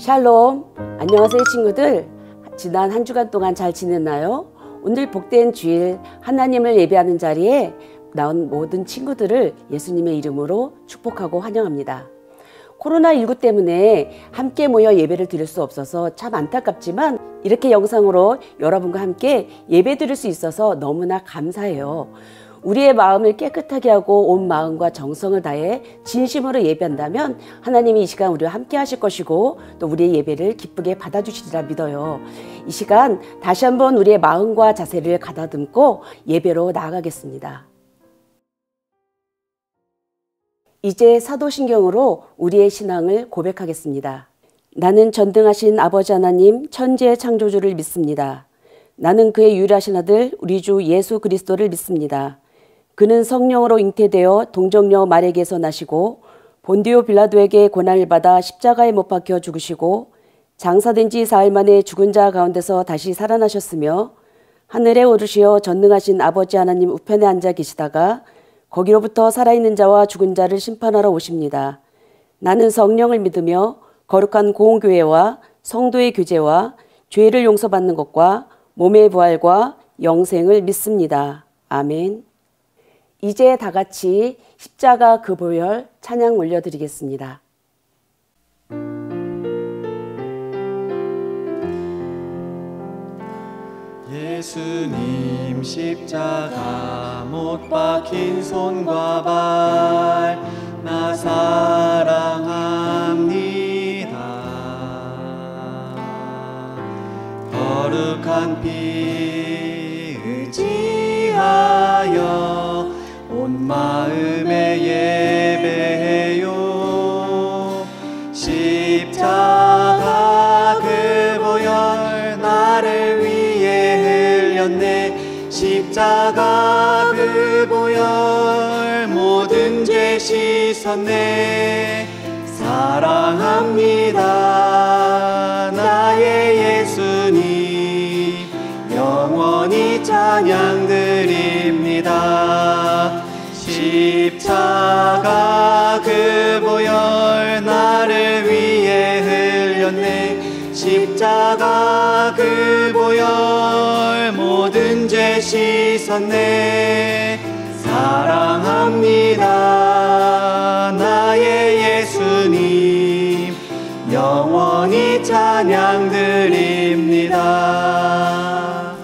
샬롬! 안녕하세요 친구들. 지난 한 주간 동안 잘 지냈나요? 오늘 복된 주일 하나님을 예배하는 자리에 나온 모든 친구들을 예수님의 이름으로 축복하고 환영합니다. 코로나19 때문에 함께 모여 예배를 드릴 수 없어서 참 안타깝지만 이렇게 영상으로 여러분과 함께 예배 드릴 수 있어서 너무나 감사해요. 우리의 마음을 깨끗하게 하고 온 마음과 정성을 다해 진심으로 예배한다면 하나님이 이 시간 우리와 함께 하실 것이고 또 우리의 예배를 기쁘게 받아주시리라 믿어요. 이 시간 다시 한번 우리의 마음과 자세를 가다듬고 예배로 나아가겠습니다. 이제 사도신경으로 우리의 신앙을 고백하겠습니다. 나는 전능하신 아버지 하나님 천지의 창조주를 믿습니다. 나는 그의 유일하신 아들 우리 주 예수 그리스도를 믿습니다. 그는 성령으로 잉태되어 동정녀 마리아에게서 나시고 본디오 빌라도에게 고난을 받아 십자가에 못 박혀 죽으시고 장사된 지 사흘 만에 죽은 자 가운데서 다시 살아나셨으며 하늘에 오르시어 전능하신 아버지 하나님 우편에 앉아 계시다가 거기로부터 살아있는 자와 죽은 자를 심판하러 오십니다. 나는 성령을 믿으며 거룩한 공교회와 성도의 교제와 죄를 용서받는 것과 몸의 부활과 영생을 믿습니다. 아멘. 이제 다 같이 십자가 그 보혈 찬양 올려드리겠습니다. 예수님 십자가 못 박힌 손과 발 나 사랑합니다. 거룩한 피 의지하여 온 마음에 예배해요. 십자가 그 보혈 나를 위해 흘렸네. 십자가 그 보혈 모든 죄 씻었네. 사랑합니다 나의 예수님 영원히 찬양드립니다. 십자가 그 보혈 나를 위해 흘렸네. 십자가 그 보혈 모든 죄 씻었네. 사랑합니다 나의 예수님 영원히 찬양드립니다.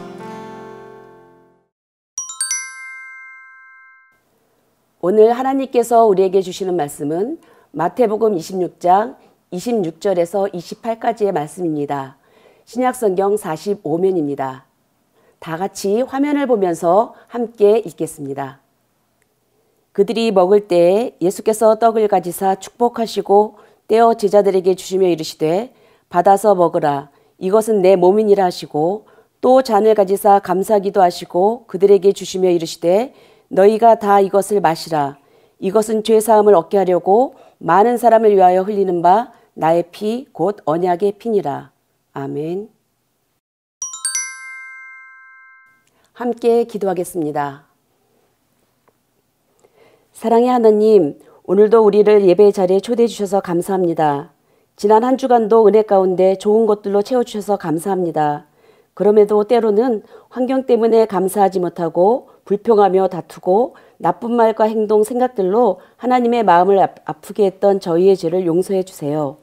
오늘 하나님께서 우리에게 주시는 말씀은 마태복음 26장 26절에서 28까지의 말씀입니다. 신약성경 45면입니다. 다 같이 화면을 보면서 함께 읽겠습니다. 그들이 먹을 때에 예수께서 떡을 가지사 축복하시고 떼어 제자들에게 주시며 이르시되 받아서 먹으라 이것은 내 몸이니라 하시고 또 잔을 가지사 감사기도 하시고 그들에게 주시며 이르시되 너희가 다 이것을 마시라. 이것은 죄사함을 얻게 하려고 많은 사람을 위하여 흘리는 바 나의 피 곧 언약의 피니라. 아멘. 함께 기도하겠습니다. 사랑의 하나님, 오늘도 우리를 예배의 자리에 초대해 주셔서 감사합니다. 지난 한 주간도 은혜 가운데 좋은 것들로 채워주셔서 감사합니다. 그럼에도 때로는 환경 때문에 감사하지 못하고 불평하며 다투고 나쁜 말과 행동, 생각들로 하나님의 마음을 아프게 했던 저희의 죄를 용서해 주세요.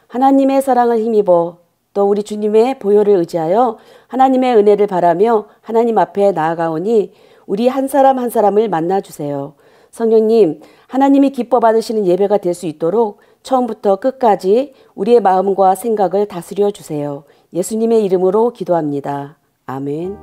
하나님의 사랑을 힘입어 또 우리 주님의 보혈을 의지하여 하나님의 은혜를 바라며 하나님 앞에 나아가오니 우리 한 사람 한 사람을 만나주세요. 성령님, 하나님이 기뻐 받으시는 예배가 될 수 있도록 처음부터 끝까지 우리의 마음과 생각을 다스려 주세요. 예수님의 이름으로 기도합니다. 아멘.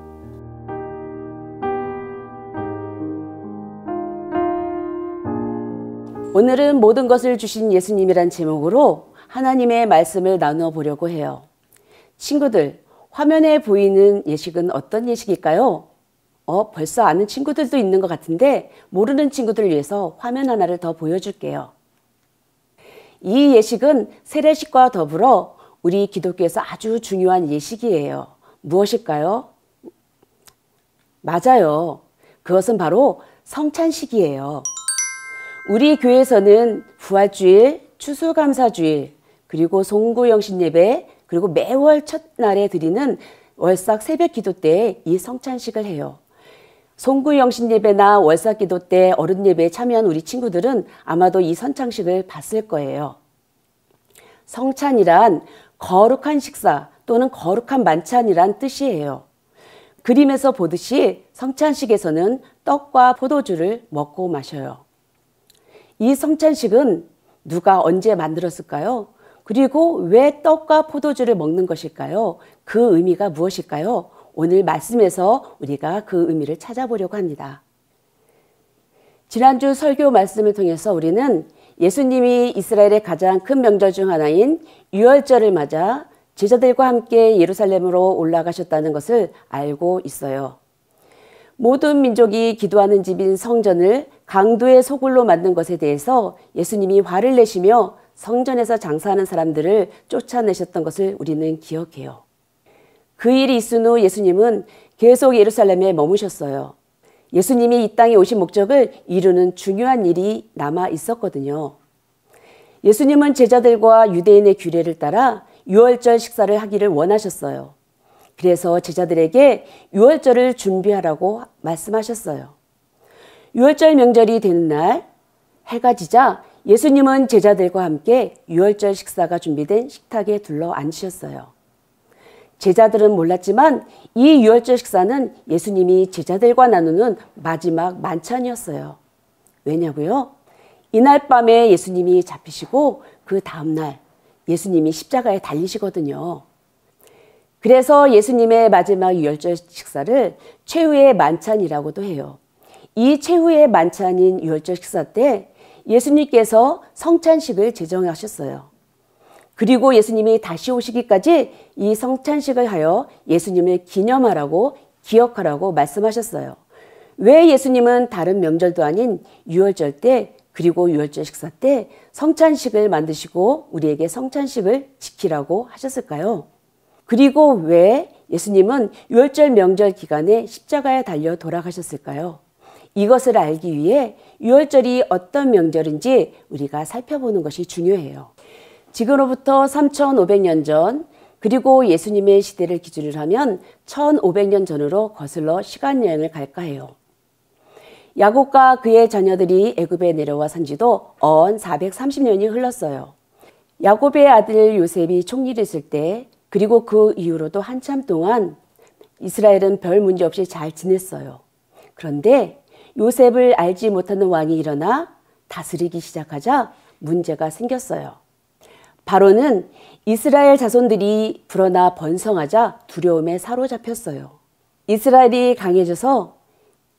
오늘은 모든 것을 주신 예수님이란 제목으로 하나님의 말씀을 나누어 보려고 해요. 친구들, 화면에 보이는 예식은 어떤 예식일까요? 벌써 아는 친구들도 있는 것 같은데 모르는 친구들을 위해서 화면 하나를 더 보여줄게요. 이 예식은 세례식과 더불어 우리 기독교에서 아주 중요한 예식이에요. 무엇일까요? 맞아요. 그것은 바로 성찬식이에요. 우리 교회에서는 부활주일, 추수감사주일, 그리고 송구영신 예배, 그리고 매월 첫날에 드리는 월삭 새벽 기도 때에 이 성찬식을 해요. 송구영신 예배나 월삭 기도 때 어른 예배에 참여한 우리 친구들은 아마도 이 성찬식을 봤을 거예요. 성찬이란 거룩한 식사 또는 거룩한 만찬이란 뜻이에요. 그림에서 보듯이 성찬식에서는 떡과 포도주를 먹고 마셔요. 이 성찬식은 누가 언제 만들었을까요? 그리고 왜 떡과 포도주를 먹는 것일까요? 그 의미가 무엇일까요? 오늘 말씀에서 우리가 그 의미를 찾아보려고 합니다. 지난주 설교 말씀을 통해서 우리는 예수님이 이스라엘의 가장 큰 명절 중 하나인 유월절을 맞아 제자들과 함께 예루살렘으로 올라가셨다는 것을 알고 있어요. 모든 민족이 기도하는 집인 성전을 강도의 소굴로 만든 것에 대해서 예수님이 화를 내시며 성전에서 장사하는 사람들을 쫓아내셨던 것을 우리는 기억해요. 그 일이 있은 후 예수님은 계속 예루살렘에 머무셨어요. 예수님이 이 땅에 오신 목적을 이루는 중요한 일이 남아 있었거든요. 예수님은 제자들과 유대인의 규례를 따라 유월절 식사를 하기를 원하셨어요. 그래서 제자들에게 유월절을 준비하라고 말씀하셨어요. 유월절 명절이 되는 날 해가 지자 예수님은 제자들과 함께 유월절 식사가 준비된 식탁에 둘러 앉으셨어요. 제자들은 몰랐지만 이 유월절 식사는 예수님이 제자들과 나누는 마지막 만찬이었어요. 왜냐고요? 이날 밤에 예수님이 잡히시고 그 다음날 예수님이 십자가에 달리시거든요. 그래서 예수님의 마지막 유월절 식사를 최후의 만찬이라고도 해요. 이 최후의 만찬인 유월절 식사 때 예수님께서 성찬식을 제정하셨어요. 그리고 예수님이 다시 오시기까지 이 성찬식을 하여 예수님을 기념하라고 기억하라고 말씀하셨어요. 왜 예수님은 다른 명절도 아닌 유월절 때 그리고 유월절 식사 때 성찬식을 만드시고 우리에게 성찬식을 지키라고 하셨을까요? 그리고 왜 예수님은 유월절 명절 기간에 십자가에 달려 돌아가셨을까요? 이것을 알기 위해 유월절이 어떤 명절인지 우리가 살펴보는 것이 중요해요. 지금으로부터 3,500년 전 그리고 예수님의 시대를 기준으로 하면 1,500년 전으로 거슬러 시간여행을 갈까 해요. 야곱과 그의 자녀들이 애굽에 내려와 산 지도 언 430년이 흘렀어요. 야곱의 아들 요셉이 총리를 했을 때 그리고 그 이후로도 한참 동안 이스라엘은 별 문제 없이 잘 지냈어요. 그런데 요셉을 알지 못하는 왕이 일어나 다스리기 시작하자 문제가 생겼어요. 바로는 이스라엘 자손들이 불어나 번성하자 두려움에 사로잡혔어요. 이스라엘이 강해져서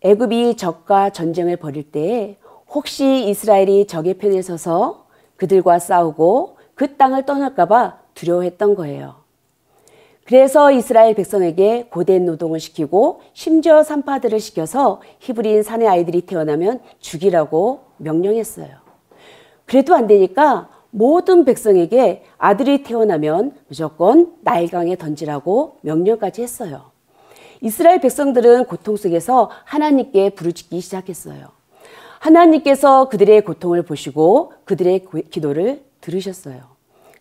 애굽이 적과 전쟁을 벌일 때에 혹시 이스라엘이 적의 편에 서서 그들과 싸우고 그 땅을 떠날까 봐 두려워했던 거예요. 그래서 이스라엘 백성에게 고된 노동을 시키고 심지어 산파들을 시켜서 히브리인 사내 아이들이 태어나면 죽이라고 명령했어요. 그래도 안 되니까 모든 백성에게 아들이 태어나면 무조건 나일강에 던지라고 명령까지 했어요. 이스라엘 백성들은 고통 속에서 하나님께 부르짖기 시작했어요. 하나님께서 그들의 고통을 보시고 그들의 기도를 들으셨어요.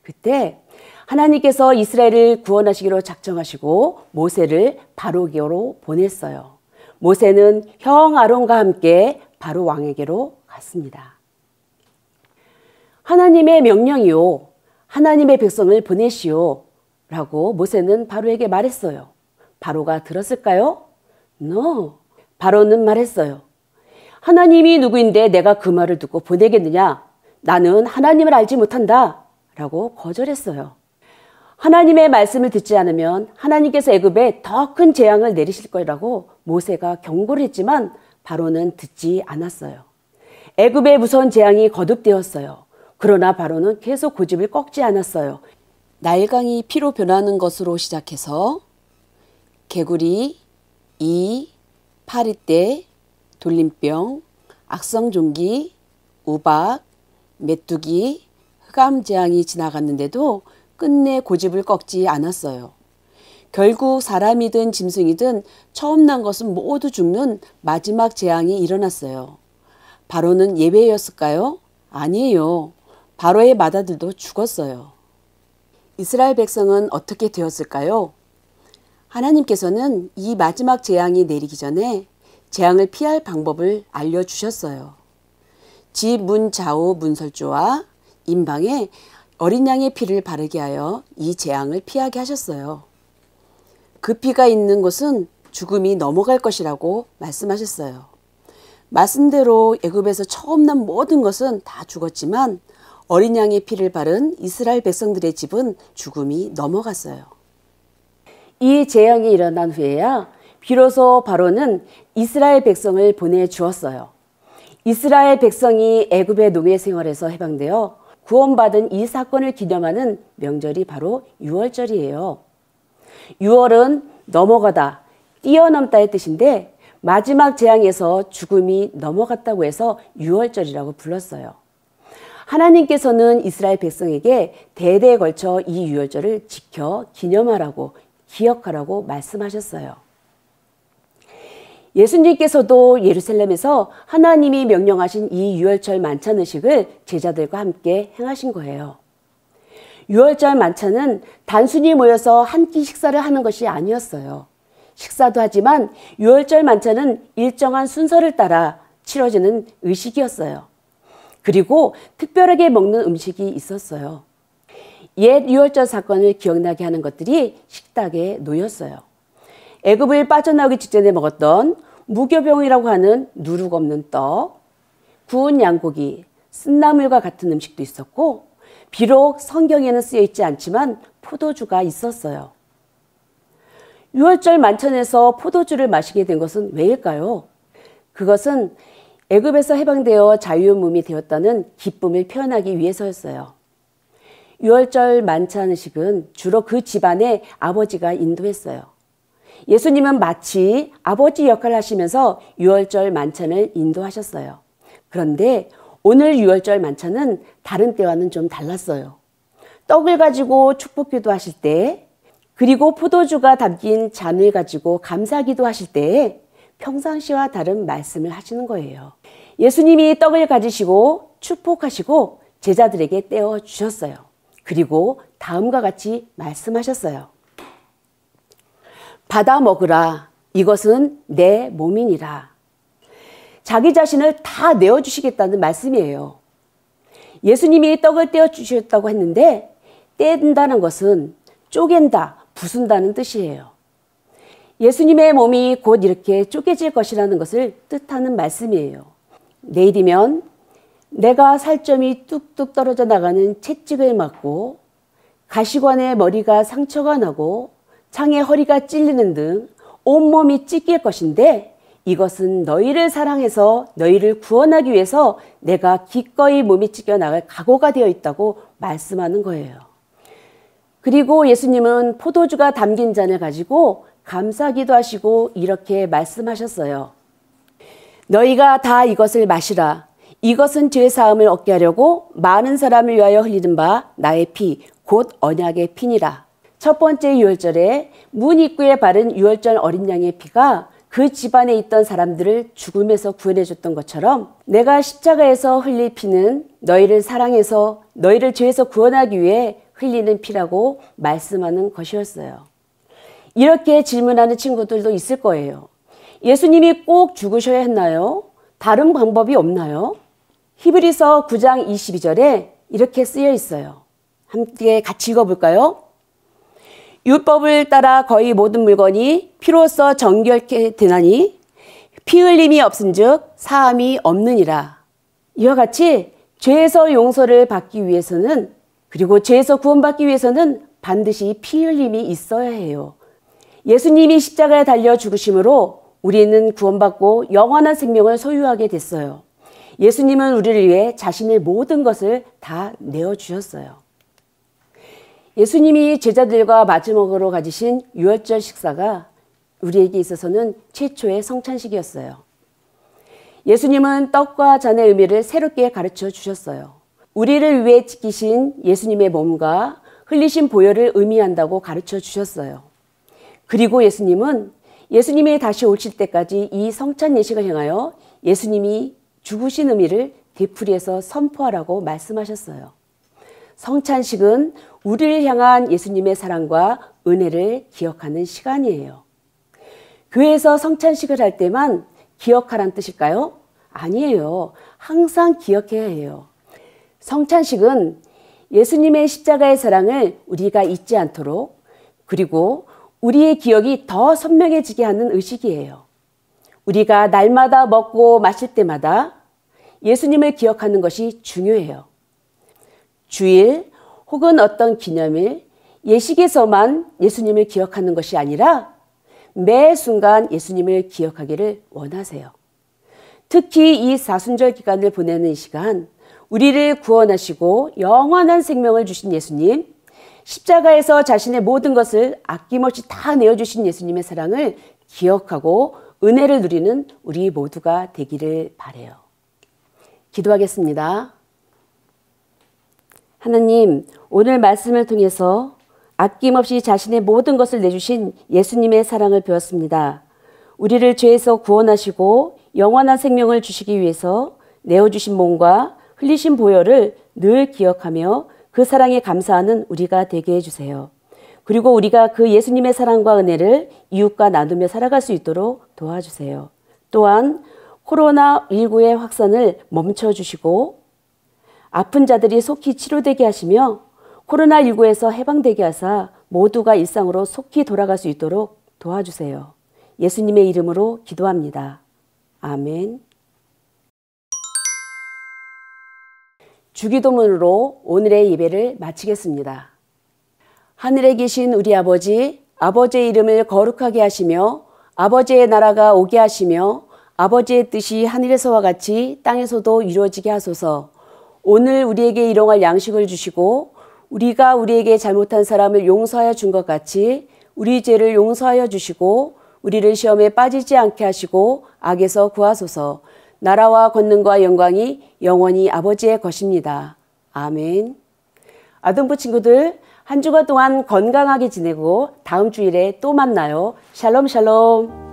그때 하나님께서 이스라엘을 구원하시기로 작정하시고 모세를 바로에게로 보냈어요. 모세는 형 아론과 함께 바로 왕에게로 갔습니다. 하나님의 명령이요, 하나님의 백성을 보내시오 라고 모세는 바로에게 말했어요. 바로가 들었을까요? No. 바로는 말했어요. 하나님이 누구인데 내가 그 말을 듣고 보내겠느냐? 나는 하나님을 알지 못한다 라고 거절했어요. 하나님의 말씀을 듣지 않으면 하나님께서 애굽에 더 큰 재앙을 내리실 거라고 모세가 경고를 했지만 바로는 듣지 않았어요. 애굽의 무서운 재앙이 거듭되었어요. 그러나 바로는 계속 고집을 꺾지 않았어요. 나일강이 피로 변하는 것으로 시작해서 개구리, 이, 파리떼, 돌림병, 악성종기, 우박, 메뚜기, 흑암재앙이 지나갔는데도 끝내 고집을 꺾지 않았어요. 결국 사람이든 짐승이든 처음 난 것은 모두 죽는 마지막 재앙이 일어났어요. 바로는 예외였을까요? 아니에요. 바로의 맏아들도 죽었어요. 이스라엘 백성은 어떻게 되었을까요? 하나님께서는 이 마지막 재앙이 내리기 전에 재앙을 피할 방법을 알려주셨어요. 집 문 좌우 문설주와 임방에 어린 양의 피를 바르게 하여 이 재앙을 피하게 하셨어요. 그 피가 있는 곳은 죽음이 넘어갈 것이라고 말씀하셨어요. 말씀대로 애굽에서 처음 난 모든 것은 다 죽었지만 어린 양의 피를 바른 이스라엘 백성들의 집은 죽음이 넘어갔어요. 이 재앙이 일어난 후에야 비로소 바로는 이스라엘 백성을 보내주었어요. 이스라엘 백성이 애굽의 노예 생활에서 해방되어 구원받은 이 사건을 기념하는 명절이 바로 유월절이에요. 유월은 넘어가다, 뛰어넘다의 뜻인데 마지막 재앙에서 죽음이 넘어갔다고 해서 유월절이라고 불렀어요. 하나님께서는 이스라엘 백성에게 대대에 걸쳐 이 유월절을 지켜 기념하라고, 기억하라고 말씀하셨어요. 예수님께서도 예루살렘에서 하나님이 명령하신 이 유월절 만찬 의식을 제자들과 함께 행하신 거예요. 유월절 만찬은 단순히 모여서 한 끼 식사를 하는 것이 아니었어요. 식사도 하지만 유월절 만찬은 일정한 순서를 따라 치러지는 의식이었어요. 그리고 특별하게 먹는 음식이 있었어요. 옛 유월절 사건을 기억나게 하는 것들이 식탁에 놓였어요. 애굽을 빠져나오기 직전에 먹었던 무교병이라고 하는 누룩 없는 떡, 구운 양고기, 쓴나물과 같은 음식도 있었고 비록 성경에는 쓰여 있지 않지만 포도주가 있었어요. 유월절 만찬에서 포도주를 마시게 된 것은 왜일까요? 그것은 애굽에서 해방되어 자유의 몸이 되었다는 기쁨을 표현하기 위해서였어요. 유월절 만찬 의식은 주로 그 집안의 아버지가 인도했어요. 예수님은 마치 아버지 역할을 하시면서 유월절 만찬을 인도하셨어요. 그런데 오늘 유월절 만찬은 다른 때와는 좀 달랐어요. 떡을 가지고 축복기도 하실 때, 그리고 포도주가 담긴 잔을 가지고 감사기도 하실 때에 평상시와 다른 말씀을 하시는 거예요. 예수님이 떡을 가지시고 축복하시고 제자들에게 떼어 주셨어요. 그리고 다음과 같이 말씀하셨어요. 받아 먹으라. 이것은 내 몸이니라. 자기 자신을 다 내어주시겠다는 말씀이에요. 예수님이 떡을 떼어주셨다고 했는데 떼는다는 것은 쪼갠다, 부순다는 뜻이에요. 예수님의 몸이 곧 이렇게 쪼개질 것이라는 것을 뜻하는 말씀이에요. 내일이면 내가 살점이 뚝뚝 떨어져 나가는 채찍을 맞고 가시관에 머리가 상처가 나고 창에 허리가 찔리는 등 온몸이 찢길 것인데 이것은 너희를 사랑해서 너희를 구원하기 위해서 내가 기꺼이 몸이 찢겨 나갈 각오가 되어 있다고 말씀하는 거예요. 그리고 예수님은 포도주가 담긴 잔을 가지고 감사기도 하시고 이렇게 말씀하셨어요. 너희가 다 이것을 마시라. 이것은 죄사함을 얻게 하려고 많은 사람을 위하여 흘리는 바 나의 피, 곧 언약의 피니라. 첫 번째 유월절에 문 입구에 바른 유월절 어린 양의 피가 그 집안에 있던 사람들을 죽음에서 구원해 줬던 것처럼 내가 십자가에서 흘릴 피는 너희를 사랑해서 너희를 죄에서 구원하기 위해 흘리는 피라고 말씀하는 것이었어요. 이렇게 질문하는 친구들도 있을 거예요. 예수님이 꼭 죽으셔야 했나요? 다른 방법이 없나요? 히브리서 9장 22절에 이렇게 쓰여 있어요. 함께 같이 읽어볼까요? 율법을 따라 거의 모든 물건이 피로써 정결케 되나니 피 흘림이 없은즉 사함이 없느니라. 이와 같이 죄에서 용서를 받기 위해서는 그리고 죄에서 구원받기 위해서는 반드시 피 흘림이 있어야 해요. 예수님이 십자가에 달려 죽으심으로 우리는 구원받고 영원한 생명을 소유하게 됐어요. 예수님은 우리를 위해 자신의 모든 것을 다 내어주셨어요. 예수님이 제자들과 마지막으로 가지신 유월절 식사가 우리에게 있어서는 최초의 성찬식이었어요. 예수님은 떡과 잔의 의미를 새롭게 가르쳐 주셨어요. 우리를 위해 지키신 예수님의 몸과 흘리신 보혈을 의미한다고 가르쳐 주셨어요. 그리고 예수님은 예수님이 다시 오실 때까지 이 성찬 예식을 행하여 예수님이 죽으신 의미를 되풀이해서 선포하라고 말씀하셨어요. 성찬식은 우리를 향한 예수님의 사랑과 은혜를 기억하는 시간이에요. 교회에서 성찬식을 할 때만 기억하란 뜻일까요? 아니에요. 항상 기억해야 해요. 성찬식은 예수님의 십자가의 사랑을 우리가 잊지 않도록, 그리고 우리의 기억이 더 선명해지게 하는 의식이에요. 우리가 날마다 먹고 마실 때마다 예수님을 기억하는 것이 중요해요. 주일 혹은 어떤 기념일, 예식에서만 예수님을 기억하는 것이 아니라 매 순간 예수님을 기억하기를 원하세요. 특히 이 사순절 기간을 보내는 시간, 우리를 구원하시고 영원한 생명을 주신 예수님, 십자가에서 자신의 모든 것을 아낌없이 다 내어주신 예수님의 사랑을 기억하고 은혜를 누리는 우리 모두가 되기를 바라요. 기도하겠습니다. 하나님, 오늘 말씀을 통해서 아낌없이 자신의 모든 것을 내주신 예수님의 사랑을 배웠습니다. 우리를 죄에서 구원하시고 영원한 생명을 주시기 위해서 내어주신 몸과 흘리신 보혈을 늘 기억하며 그 사랑에 감사하는 우리가 되게 해주세요. 그리고 우리가 그 예수님의 사랑과 은혜를 이웃과 나누며 살아갈 수 있도록 도와주세요. 또한 코로나19의 확산을 멈춰주시고 아픈 자들이 속히 치료되게 하시며 코로나19에서 해방되게 하사 모두가 일상으로 속히 돌아갈 수 있도록 도와주세요. 예수님의 이름으로 기도합니다. 아멘. 주기도문으로 오늘의 예배를 마치겠습니다. 하늘에 계신 우리 아버지, 아버지의 이름을 거룩하게 하시며 아버지의 나라가 오게 하시며 아버지의 뜻이 하늘에서와 같이 땅에서도 이루어지게 하소서. 오늘 우리에게 일용할 양식을 주시고 우리가 우리에게 잘못한 사람을 용서하여 준 것 같이 우리 죄를 용서하여 주시고 우리를 시험에 빠지지 않게 하시고 악에서 구하소서. 나라와 권능과 영광이 영원히 아버지의 것입니다. 아멘. 아동부 친구들, 한 주간 동안 건강하게 지내고 다음 주일에 또 만나요. 샬롬 샬롬.